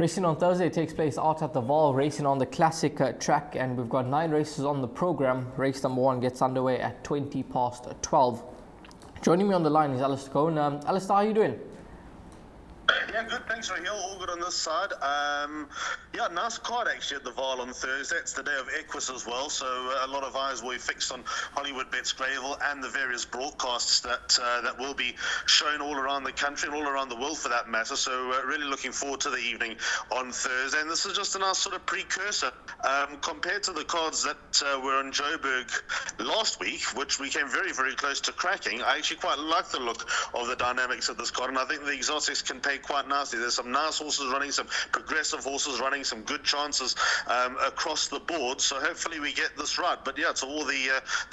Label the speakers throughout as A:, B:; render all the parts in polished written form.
A: Racing on Thursday takes place out at the Vaal, racing on the classic track, and we've got 9 races on the program. Race number 1 gets underway at 12:20. Joining me on the line is Alistair. Alistair, how are you doing?
B: Yeah, good. Thanks, Rahiel. All good on this side. Yeah, nice card actually at the Vaal on Thursday. It's the day of Equus as well, so a lot of eyes will be fixed on Hollywoodbets Greyville and the various broadcasts that will be shown all around the country and all around the world for that matter. So really looking forward to the evening on Thursday. And this is just a nice sort of precursor compared to the cards that were on Joburg last week, which we came very, very close to cracking. I actually quite like the look of the dynamics of this card, and I think the exotics can pay quite nicely. There's some nice horses running, some progressive horses running, some good chances across the board. So hopefully we get this right. But yeah, to all the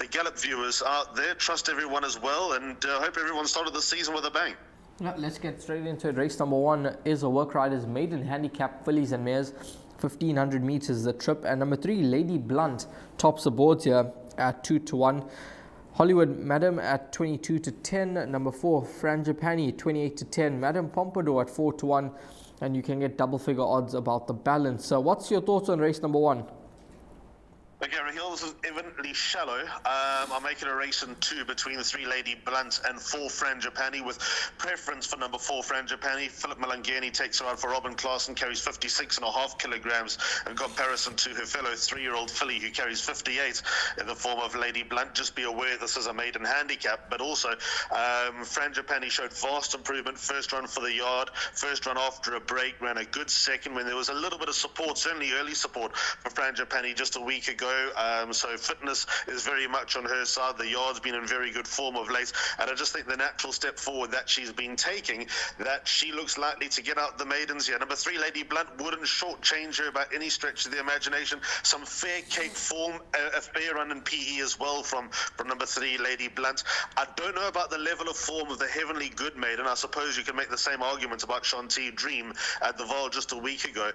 B: Gallop viewers out there, trust everyone as well, and hope everyone started the season with a bang.
A: Yeah, let's get straight into it. Race number 1 is a Work Riders Maiden Handicap Fillies and Mares. 1500 meters the trip, and number 3 Lady Blunt tops the boards here at 2-1. Hollywood Madam at 22-10, number 4 Frangipani 28-10, Madam Pompadour at 4-1, and you can get double figure odds about the balance. So what's your thoughts on race number 1?
B: Okay, Rahiel, this is evidently shallow. I'm making a race in 2 between 3 Lady Blunt and 4 Frangipani, with preference for number 4 Frangipani. Philip Malangeni takes her out for Robin Klaassen, carries 56.5 kilograms in comparison to her fellow 3-year-old filly who carries 58 in the form of Lady Blunt. Just be aware this is a maiden handicap, but also Frangipani showed vast improvement. First run for the yard, first run after a break, ran a good second when there was a little bit of support, certainly early support for Frangipani just a week ago. So fitness is very much on her side. The yard's been in very good form of late, and I just think the natural step forward that she's been taking, that she looks likely to get out the maidens here. Number 3 Lady Blunt wouldn't shortchange her by any stretch of the imagination. Some fair Cape form, a fair run in PE as well from number 3 Lady Blunt. I don't know about the level of form of the Heavenly Good maiden. I suppose you can make the same argument about Shanti Dream at the Vaal just a week ago,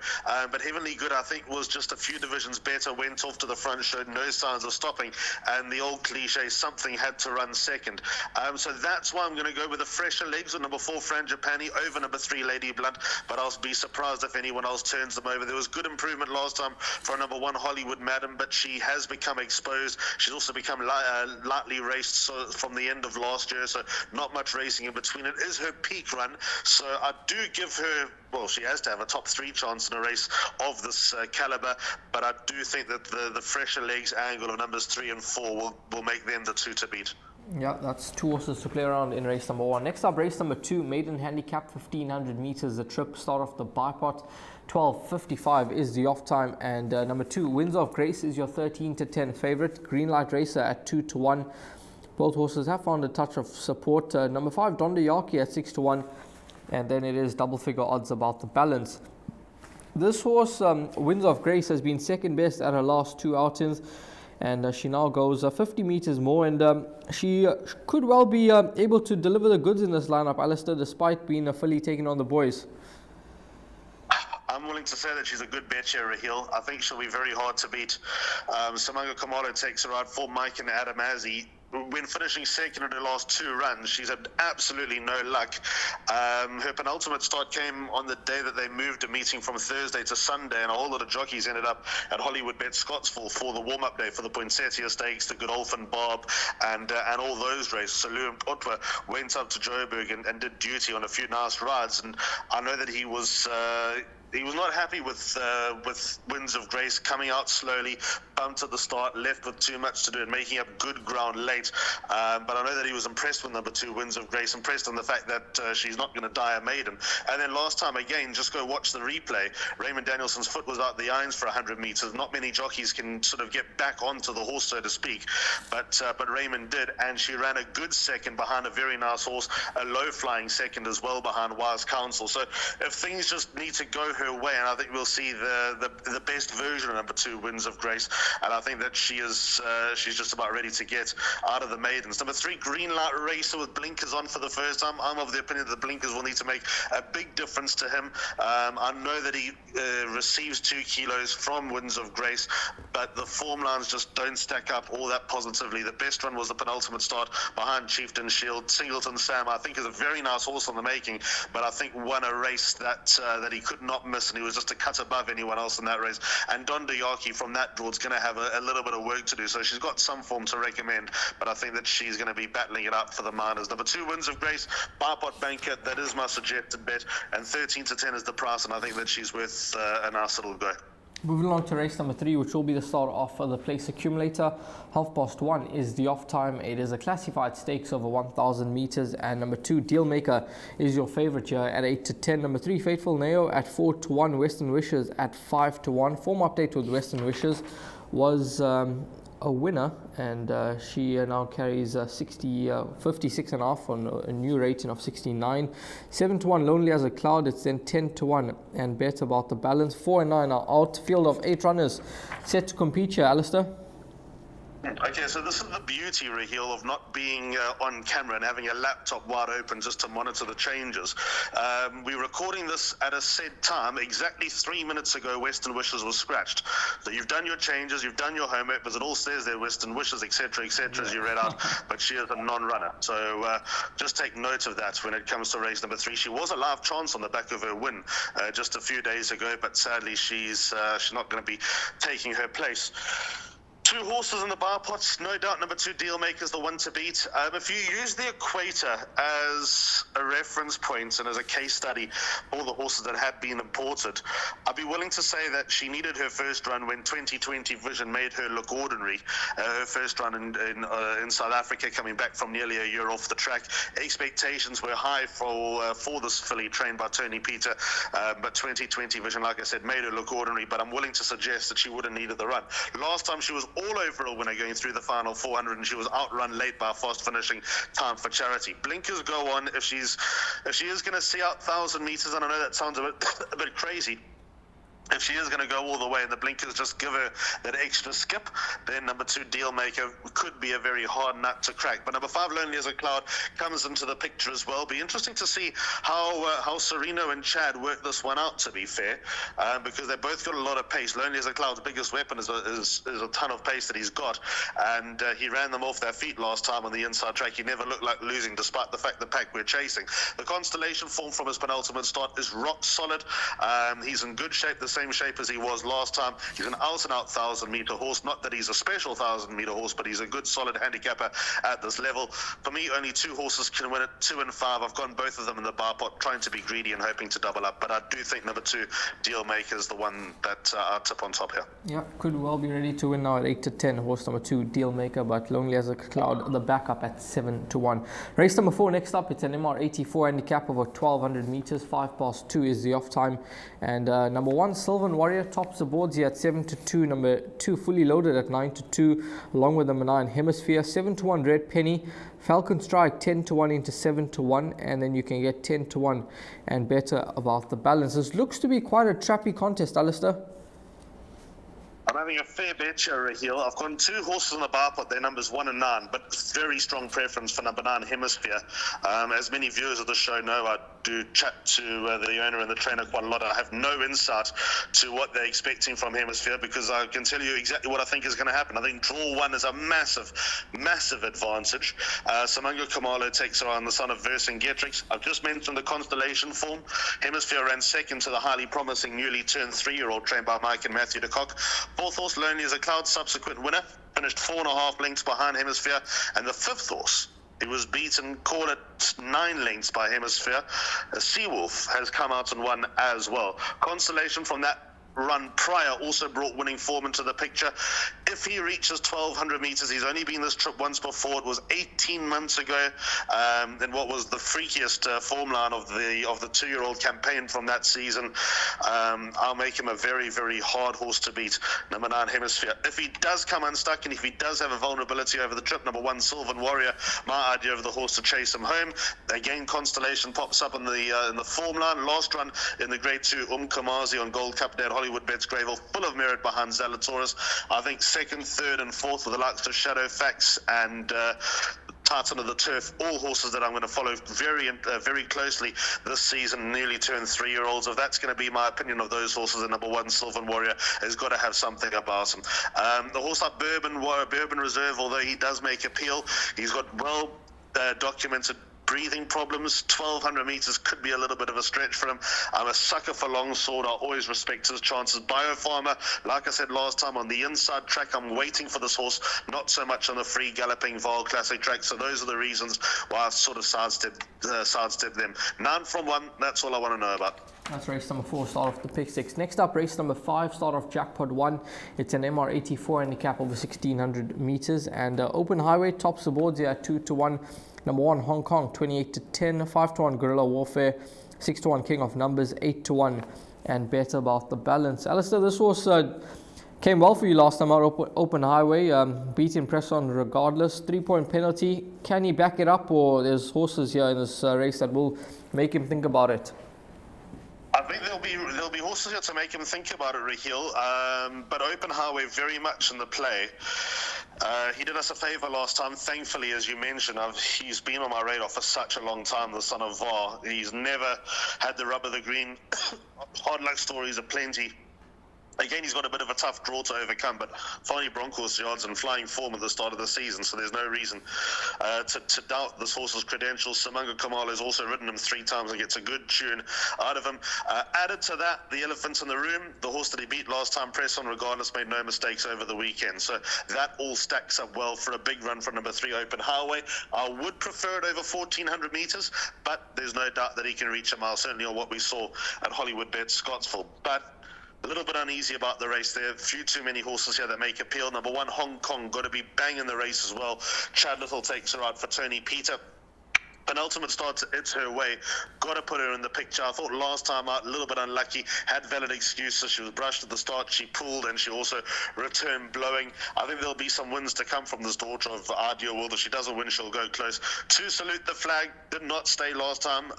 B: but Heavenly Good I think was just a few divisions better, went off to the front, showed no signs of stopping, and the old cliche, something had to run second. So that's why I'm going to go with the fresher legs of number 4 Frangipani over number 3 Lady Blunt, but I'll be surprised if anyone else turns them over. There was good improvement last time for number 1 Hollywood Madam, but she has become exposed. She's also become lightly raced from the end of last year, so not much racing in between. It is her peak run, so I do give her, well, she has to have a top 3 chance in a race of this caliber, but I do think that the fresher legs angle of numbers 3 and 4 will make them the 2 to beat.
A: Yeah, that's 2 horses to play around in race number 1. Next up, race number 2, Maiden Handicap, 1500 meters the trip. Start off the bipot, 12:55 is the off time, and number 2 Winds of Grace is your 13-10 favorite. Green Light Racer at 2-1. Both horses have found a touch of support. Number 5 Donda Yaki at 6-1, and then it is double figure odds about the balance. This horse, Winds of Grace, has been second best at her last 2 outings, and she now goes 50 meters more, and she could well be able to deliver the goods in this lineup, Alistair, despite being a filly taking on the boys.
B: I'm willing to say that she's a good bet here, Rahiel. I think she'll be very hard to beat. Samanga Kamalo takes her out for Mike and Adam Azzi. When finishing second in her last 2 runs, she's had absolutely no luck. Her penultimate start came on the day that they moved a meeting from Thursday to Sunday, and a whole lot of jockeys ended up at Hollywoodbets Scottsville for the warm-up day for the Poinsettia Stakes, the Godolphin Barb, and all those races. So Lou Otwa went up to Joburg and did duty on a few nice rides, and I know that he was not happy with Winds of Grace coming out slowly, bumped at the start, left with too much to do and making up good ground late. But I know that he was impressed with number 2 Winds of Grace, impressed on the fact that she's not going to die a maiden. And then last time, again, just go watch the replay. Raymond Danielson's foot was out the irons for 100 meters. Not many jockeys can sort of get back onto the horse, so to speak. But Raymond did, and she ran a good second behind a very nice horse, a low-flying second as well behind Wise Counsel. So if things just need to go her way, and I think we'll see the best version of number 2 Winds of Grace. and I think that she's just about ready to get out of the maidens. Number 3, Green Light Racer with blinkers on for the first time. I'm of the opinion that the blinkers will need to make a big difference to him. I know that he receives 2 kilos from Winds of Grace, but the form lines just don't stack up all that positively. The best run was the penultimate start behind Chieftain Shield. Singleton Sam, I think, is a very nice horse on the making, but I think won a race that he could not miss, and he was just a cut above anyone else in that race. And Don Duyaki from that draw is going to have a little bit of work to do, so she's got some form to recommend, but I think that she's going to be battling it up for the minors. Number 2, Winds of Grace, Barpot Banker, that is my suggested bet, and 13 to 10 is the price, and I think that she's worth a nice little go.
A: Moving along to race number 3, which will be the start off of the place accumulator. 1:30 is the off time. It is a classified stakes over 1,000 meters, and number 2, Dealmaker, is your favorite here at 8 to 10. Number 3, Faithful Neo at 4 to 1. Western Wishes at 5 to 1. Form update with Western Wishes was a winner, and she now carries 56 and a half on a new rating of 69. 7 to 1, Lonely as a Cloud. It's then 10 to 1 and bet about the balance. 4 and 9 are out. Field of 8 runners set to compete here. Alistair?
B: Okay, so this is the beauty, Rahiel, of not being on camera and having a laptop wide open just to monitor the changes. We're recording this at a set time. Exactly 3 minutes ago, Western Wishes was scratched. So you've done your changes, you've done your homework, because it all says there, Western Wishes, etc., as you read out, but she is a non-runner. So just take note of that when it comes to race number 3. She was a live chance on the back of her win just a few days ago, but sadly she's not going to be taking her place. 2 horses in the bar pots, no doubt. Number 2, Dealmaker, is the one to beat. If you use the equator as a reference point and as a case study for the horses that have been imported, I'd be willing to say that she needed her first run when 2020 Vision made her look ordinary. Her first run in South Africa, coming back from nearly a year off the track. Expectations were high for this filly trained by Tony Peter, but 2020 Vision, like I said, made her look ordinary, but I'm willing to suggest that she would have needed the run. Last time she was all over a winner going through the final 400, and she was outrun late by a fast finishing Time for Charity. Blinkers go on if she is going to see out 1,000 meters, and I know that sounds a bit crazy. If she is going to go all the way and the blinkers just give her that extra skip, then number 2, Dealmaker, could be a very hard nut to crack. But number 5, Lonely as a Cloud, comes into the picture as well. Be interesting to see how Sereno and Chad work this one out, to be fair, because they both got a lot of pace. Lonely as a Cloud's biggest weapon is a ton of pace that he's got, and he ran them off their feet last time on the inside track. He never looked like losing, despite the fact the pack we're chasing. The Constellation form from his penultimate start is rock solid. He's in good shape, the same shape as he was last time. He's an out-and-out 1,000-meter horse. Not that he's a special 1,000-meter horse, but he's a good, solid handicapper at this level. For me, only 2 horses can win it, 2 and 5. I've gone both of them in the bar pot, trying to be greedy and hoping to double up. But I do think number 2, Dealmaker, is the one that I'll tip on top here.
A: Yeah, could well be ready to win now at 8 to 10. Horse number 2, Dealmaker, but Lonely as a Cloud, the backup at 7 to 1. Race number 4 next up. It's an MR84 handicap over 1,200 meters. 2 is the off time, and number 1, Sylvan Warrior, tops the boards here at 7 to 2. Number 2, Fully Loaded at 9 to 2, along with number 9, Hemisphere. 7 to 1, Red Penny. Falcon Strike 10 to 1 into 7 to 1, and then you can get 10 to 1 and better about the balance. This looks to be quite a trappy contest, Alistair.
B: I'm having a fair bet here, Rahiel. I've got 2 horses in the bar pot. Their numbers 1 and 9, but very strong preference for number 9, Hemisphere. As many viewers of the show know, I do chat to the owner and the trainer quite a lot. I have no insight to what they're expecting from Hemisphere, because I can tell you exactly what I think is going to happen. I think draw 1 is a massive, massive advantage. Samango Kamalo takes her on, the son of Vercingetrix. I've just mentioned the Constellation form. Hemisphere ran second to the highly promising newly turned 3-year-old trained by Mike and Matthew de Kock. 4th horse, Lonely as a Cloud, subsequent winner, finished 4.5 lengths behind Hemisphere. And the 5th horse, it was beaten, call it 9 lengths by Hemisphere. Seawolf has come out and won as well. Constellation from that run prior also brought winning form into the picture. If he reaches 1,200 meters, he's only been this trip once before. It was 18 months ago, in what was the freakiest form line of the 2-year-old campaign from that season. I'll make him a very, very hard horse to beat, number 9, Hemisphere. If he does come unstuck, and if he does have a vulnerability over the trip, number 1, Sylvan Warrior, my idea of the horse to chase him home. Again, Constellation pops up in the form line. Last run in the Grade 2, Kamazi on Gold Cup Day at Hollywood Hollywoodbets Greyville, full of merit behind Zalatoris. I think second, third, and fourth with the likes of Shadow Fax and Titan of the Turf, all horses that I'm going to follow very closely this season, nearly turned 3-year-olds. If that's going to be my opinion of those horses, the number one, Sylvan Warrior, has got to have something about him. The horse like Bourbon Reserve, although he does make appeal, he's got well documented breathing problems. 1,200 meters could be a little bit of a stretch for him. I'm a sucker for Longsword. I always respect his chances. Biofarmer, like I said last time, on the inside track, I'm waiting for this horse, not so much on the free galloping Vaal Classic track. So those are the reasons why I've sort of sidestepped them. 9 from 1, that's all I want to know about.
A: That's race number 4, start off the pick 6. Next up, race number 5, start off Jackpot 1. It's an MR84 handicap over 1,600 meters. And Open Highway tops the boards here at 2-1. Number 1, Hong Kong, 28-10. 5-1, Guerrilla Warfare. 6-1, King of Numbers. 8-1, and Bet About the Balance. Alistair, this horse came well for you last time out, Open Highway. Beating press on regardless. 3-point penalty. Can he back it up, or there's horses here in this race that will make him think about it?
B: I think there'll be horses here to make him think about it, Rahiel. But Open Highway very much in the play. He did us a favour last time. Thankfully, as you mentioned, he's been on my radar for such a long time, the son of Vaal. He's never had the rub of the green. Hard luck stories are plenty. Again, he's got a bit of a tough draw to overcome, but finally Broncos yards and flying form at the start of the season, so there's no reason to doubt this horse's credentials. Samanga Kamala has also ridden him 3 times and gets a good tune out of him. Added to that, the elephant in the room, the horse that he beat last time, Press On Regardless, made no mistakes over the weekend. So that all stacks up well for a big run for number 3, Open Highway. I would prefer it over 1,400 meters, but there's no doubt that he can reach a mile, certainly on what we saw at Hollywoodbets Scottsville. But a little bit uneasy about the race there. A few too many horses here that make appeal. Number 1, Hong Kong, got to be bang in the race as well. Chad Little takes her out for Tony Peter. Penultimate start, it's her way. Got to put her in the picture. I thought last time out, a little bit unlucky. Had valid excuses. She was brushed at the start. She pulled and she also returned blowing. I think there'll be some wins to come from this daughter of Ideal World. If she doesn't win, she'll go close. To Salute the Flag, did not stay last time.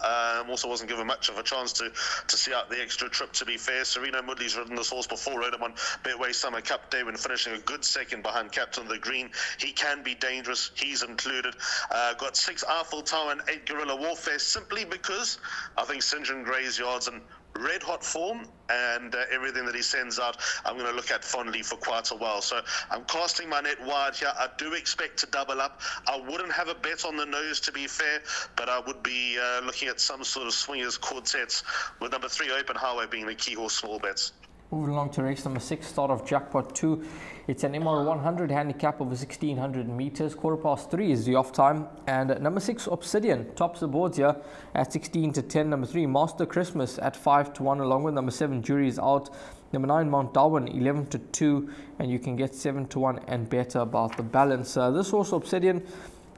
B: Also wasn't given much of a chance to see out the extra trip, to be fair. Serena Mudley's ridden this horse before. Rode him on Betway Summer Cup Day when finishing a good second behind Captain of the Green. He can be dangerous. He's included. Got 6 Eiffel Tower and 8 Guerrilla Warfare, simply because I think St. John Gray's yards and red hot form and everything that he sends out, I'm going to look at fondly for quite a while. So I'm casting my net wide here. I do expect to double up. I wouldn't have a bet on the nose, to be fair, but I would be looking at some sort of swingers quartets, with number 3, Open Highway, being the key horse small bets.
A: Moving along to race number 6, start of Jackpot 2. It's an MR100 handicap over 1,600 meters. 3:15 is the off time. And number 6, Obsidian, tops the boards here at 16-10. Number 3, Master Christmas at 5-1, along with number 7, Jury's Out. Number 9, Mount Darwin, 11-2. And you can get 7-1 and better about the balance. This horse, Obsidian,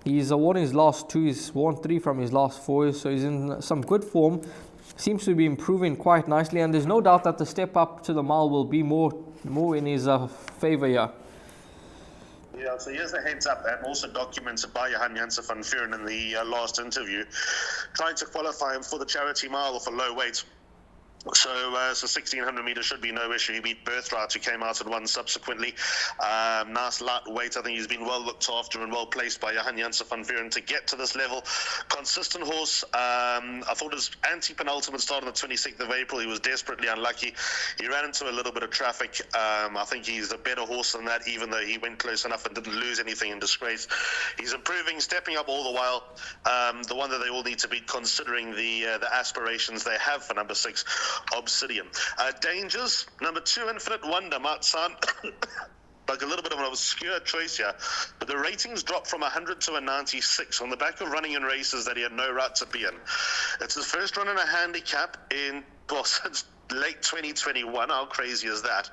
A: he's won his last 2. He's won 3 from his last 4. So he's in some good form. Seems to be improving quite nicely, and there's no doubt that the step up to the mile will be more in his favour here.
B: Yeah, so here's the heads up, and also documented by Johan Janssen van Vuren in the last interview, trying to qualify him for the charity mile for low weight. So 1,600 meters should be no issue. He beat Birthright, who came out and won subsequently. Nice lightweight. I think he's been well looked after and well placed by Johan Janssen van Vuren to get to this level. Consistent horse. I thought his anti-penultimate start on the 26th of April, he was desperately unlucky. He ran into a little bit of traffic. I think he's a better horse than that, even though he went close enough and didn't lose anything in disgrace. He's improving, stepping up all the while. The one that they all need to beat, considering the aspirations they have for number 6, Obsidian. Dangers, number 2, Infinite Wonder, might sound like a little bit of an obscure choice here, but the ratings dropped from 100 to a 96 on the back of running in races that he had no right to be in. It's his first run in a handicap in, well, since late 2021. How crazy is that?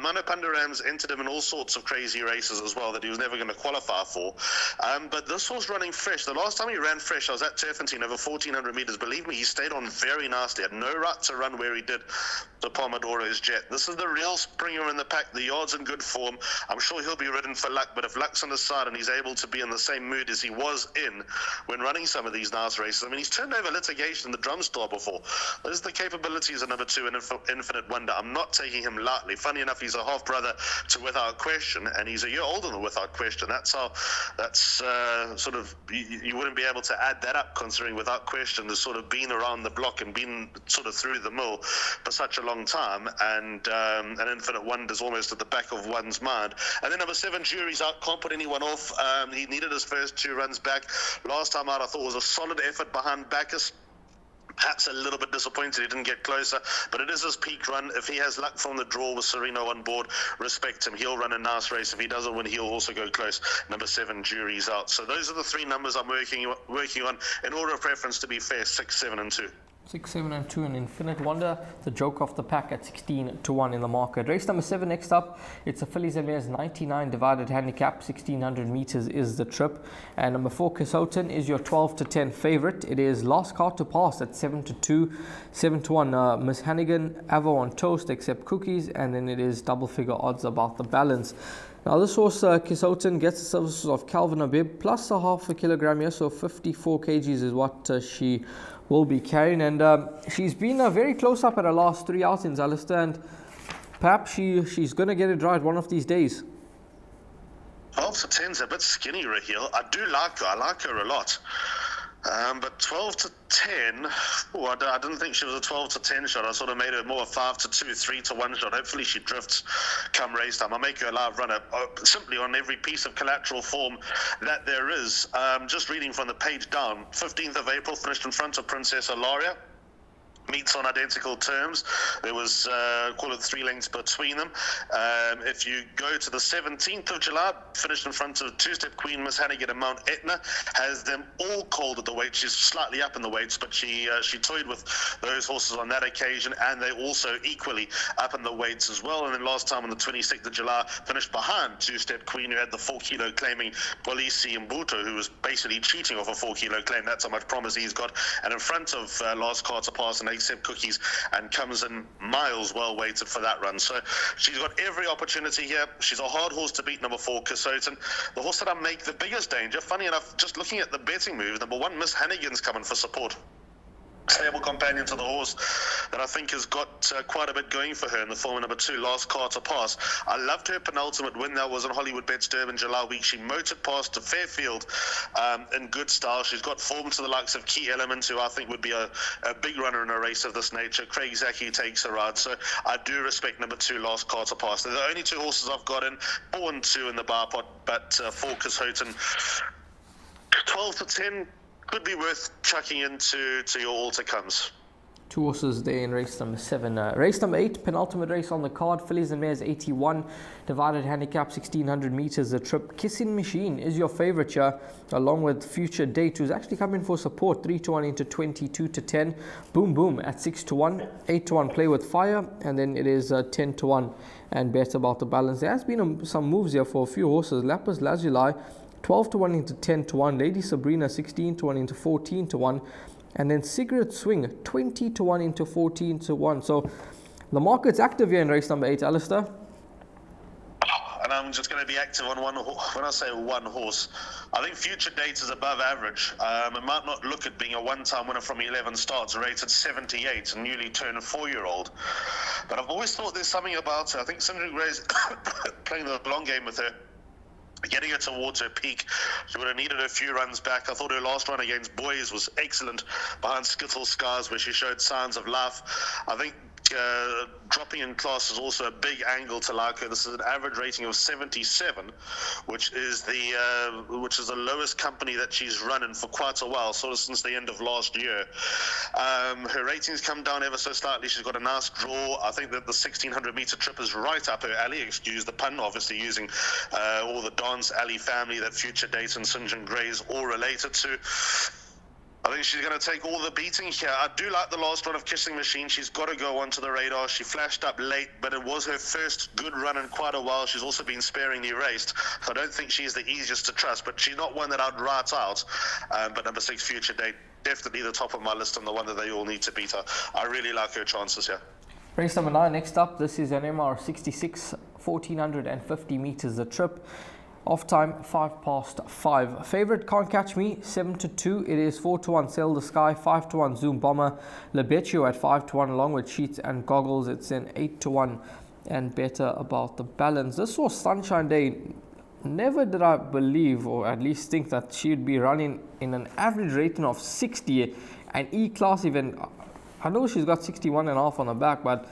B: Mano Pandaram's entered him in all sorts of crazy races as well that he was never going to qualify for. But this horse running fresh. The last time he ran fresh, I was at Turfentine over 1,400 meters. Believe me, he stayed on very nicely. Had no right to run where he did the Pomodoro's Jet. This is the real springer in the pack. The yard's in good form. I'm sure he'll be ridden for luck, but if luck's on his side and he's able to be in the same mood as he was in when running some of these nice races. I mean, he's turned over litigation in the Drum Star before. Those are the capabilities of number 2, and Infinite Wonder. I'm not taking him lightly. Funny enough, he's a half brother to Without Question, and he's a year older than Without Question. That's sort of, you wouldn't be able to add that up, considering Without Question has sort of been around the block and been sort of through the mill for such a long time, and Infinite Wonder's almost at the back of one's mind. And then number 7, Jury's Out, can't put anyone off. He needed his first 2 runs back. Last time out, I thought was a solid effort behind Bacchus. Perhaps a little bit disappointed he didn't get closer, but it is his peak run. If he has luck from the draw with Sereno on board, respect him. He'll run a nice race. If he doesn't win, he'll also go close. Number 7, Jury's Out. So those are the 3 numbers I'm working on in order of preference, to be fair: 6, 7, and 2.
A: 6, 7, and 2, and Infinite Wonder, the joke of the pack at 16-1 in the market. Race number 7 next up. It's a fillies and mares 99 divided handicap. 1600 meters is the trip. And number 4, Kisoton, is your 12-10 favorite. It is last car to pass at 7-2, 7-1. Miss Hannigan, Avo on toast, except cookies, and then it is double figure odds about the balance. Now this horse, Kisoton, gets the services of Calvin Abib plus a half a kilogram here, so 54 kgs is what she will be carrying, and she's been very close up at her last 3 outings, Alistair, and perhaps she's going to get it right one of these days.
B: 12-10's a bit skinny, Rahiel. I do like her. I like her a lot. But 12-10, I didn't think she was a 12-10 shot. I sort of made her more a 5-2, 3-1 shot. Hopefully she drifts come race time. I'll make her a live runner simply on every piece of collateral form that there is. Just reading from the page down, 15th of April, finished in front of Princess Ilaria. Meets on identical terms. There was, call it 3 lengths between them. If you go to the 17th of July, finished in front of Two-Step Queen, Miss Hannigan, and Mount Etna, has them all called at the weight. She's slightly up in the weights, but she toyed with those horses on that occasion, and they also equally up in the weights as well. And then last time on the 26th of July, finished behind Two-Step Queen, who had the 4-kilo claiming Polisi Mbuto, who was basically cheating off a 4-kilo claim. That's how much promise he's got. And in front of last car to pass and except cookies, and comes in miles well weighted for that run. So she's got every opportunity here. She's a hard horse to beat, number 4, Kisoton. The horse that I make the biggest danger, funny enough, just looking at the betting move, number 1, Miss Hannigan's coming for support. Stable companion to the horse that I think has got quite a bit going for her in the form of number 2, Last Car to Pass. I loved her penultimate win. That was on Hollywoodbets Durbanville July week. She motored past to Fairfield in good style. She's got form to the likes of Key Element, who I think would be a big runner in a race of this nature. Craig Zaki takes a ride. So I do respect number 2, Last Car to Pass. They're the only 2 horses I've got in, 4 and 2 in the bar pot, but 4 Kisoton, 12-10, could be worth chucking into your all-to-comes.
A: 2 horses there in race number 7. Race number 8, penultimate race on the card. Fillies and mares 81, divided handicap 1600 meters a trip. Kissing Machine is your favorite here, along with Future Date, who's actually coming for support. 3-1 into 22-10. Boom Boom at 6-1. 8-1 Play with Fire, and then it is 10-1 and Bet About the Balance. There has been some moves here for a few horses. Lapis Lazuli 12-1 into 10-1, Lady Sabrina 16-1 into 14-1, and then Cigarette Swing 20-1 into 14-1. So the market's active here in race number 8, Alistair.
B: And I'm just going to be active on one. When I say one horse, I think Future Date is above average. It might not look at being a one-time winner from 11 starts, rated 78, a newly turned 4-year-old. But I've always thought there's something about her. I think Sandra Gray's playing the long game with her, getting her towards her peak. She would have needed a few runs back. I thought her last run against Boys was excellent behind Skittle Skies, where she showed signs of life. I think dropping in class is also a big angle to like her. This is an average rating of 77, which is the lowest company that she's run in for quite a while, sort of since the end of last year. Her ratings come down ever so slightly. She's got a nice draw. I think that the 1600 meter trip is right up her alley. Excuse the pun, obviously using all the Dance Alley family that Future Date and St. John Grey's all related to. I think she's going to take all the beating here. I do like the last run of Kissing Machine. She's got to go onto the radar. She flashed up late, but it was her first good run in quite a while. She's also been sparingly raced, so I don't think she's the easiest to trust, but she's not one that I'd write out. But number 6, Future Date, definitely the top of my list and the one that they all need to beat her. I really like her chances here.
A: Race number 9 next up. This is an MR 66, 1450 meters a trip. Off time 5:05. Favorite Can't Catch Me 7-2. It is 4-1 Sail the Sky, 5-1 Zoom Bomber, Lebetio at 5-1 along with Sheets and Goggles. It's in 8-1 and better about the balance. This was Sunshine Day. Never did I believe, or at least think, that she'd be running in an average rating of 60, an E-class event. I know she's got 61.5 on the back, but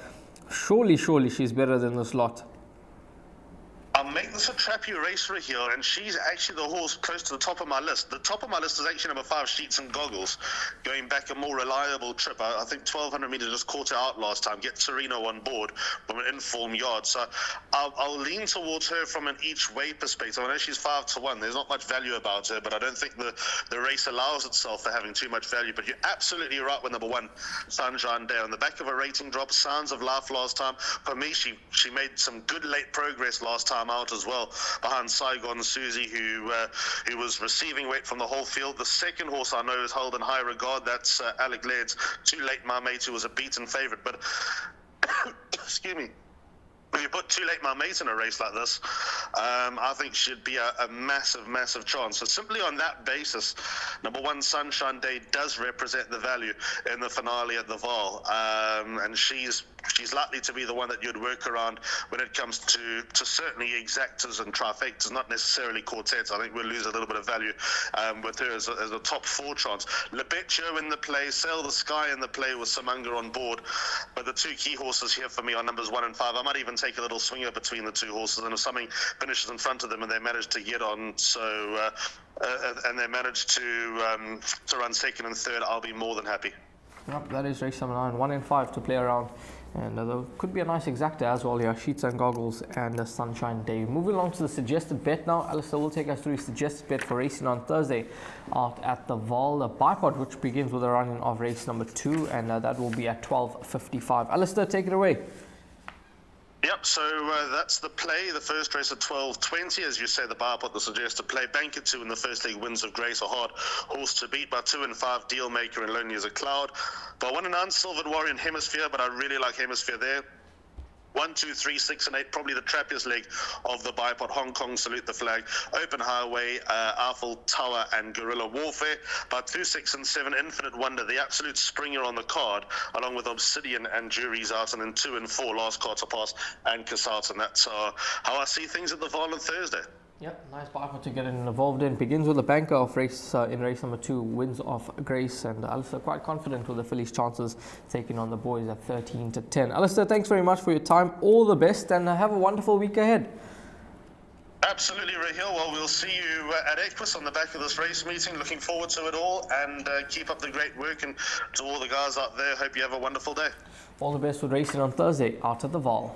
A: surely she's better than this lot.
B: I'll make this a trappy race, Rahiel, and she's actually the horse close to the top of my list. The top of my list is actually number 5, Sheets and Goggles, going back a more reliable trip. I think 1,200 metres just caught her out last time. Get Sereno on board from an informed yard. So I'll lean towards her from an each way perspective. I know she's 5-1. There's not much value about her, but I don't think the race allows itself for having too much value. But you're absolutely right with number 1, Sunshine Day. On the back of a rating drop, Sounds of Life last time. For me, she made some good late progress last time out as well, behind Saigon Susie, who was receiving weight from the whole field. The second horse I know is held in high regard. That's Alec Laird's Too Late My Mate, who was a beaten favourite. But excuse me. When you put Too Late My Mate in a race like this, I think should be a massive chance. So simply on that basis, number 1, Sunshine Day does represent the value in the finale at the Vaal, and she's likely to be the one that you'd work around when it comes to certainly exactas and trifectas, not necessarily quartets. I think we'll lose a little bit of value with her as a top 4 chance. Lebetio in the play, Sail the Sky in the play with Samanga on board, but the 2 key horses here for me are numbers 1 and 5. I might even take a little swinger between the 2 horses, and if something finishes in front of them and they manage to get on, and they manage to run second and third, I'll be more than happy.
A: Yep, that is race number 9, 1 and 5 to play around. And there could be a nice exacta as well here, Sheets and Goggles and the Sunshine Day. Moving along to the suggested bet now. Alistair will take us through his suggested bet for racing on Thursday out at the Vaal, the bipod, which begins with a running of race number 2, and that will be at 12:55. Alistair, take it away.
B: Yep, so that's the play. The first race at 12:20, as you say, the bar put the suggested play. Bank it 2 in the first leg, Winds of Grace, a hard horse to beat. By 2 and 5, Dealmaker and Lonely as a Cloud. By 1 and 9, Silvered Warrior and Hemisphere, but I really like Hemisphere there. 1, 2, 3, 6 and 8, probably the trappiest leg of the bipod. Hong Kong, Salute the Flag, Open Highway, Eiffel Tower and Guerrilla Warfare. By 2, 6 and 7, Infinite Wonder, the absolute springer on the card, along with Obsidian and Jury's Out. And then 2 and 4, Last Card to Pass and Casalt. And that's how I see things at the Vaal on Thursday.
A: Yep, nice bipod to get involved in. Begins with a banker of race in race number 2, Winds of Grace, and Alistair quite confident with the fillies' chances, taking on the boys at 13-10. Alistair, thanks very much for your time. All the best, and have a wonderful week ahead.
B: Absolutely, Rahiel. Well, we'll see you at Equus on the back of this race meeting. Looking forward to it all, and keep up the great work. And to all the guys out there, hope you have a wonderful day.
A: All the best with racing on Thursday out at the Vaal.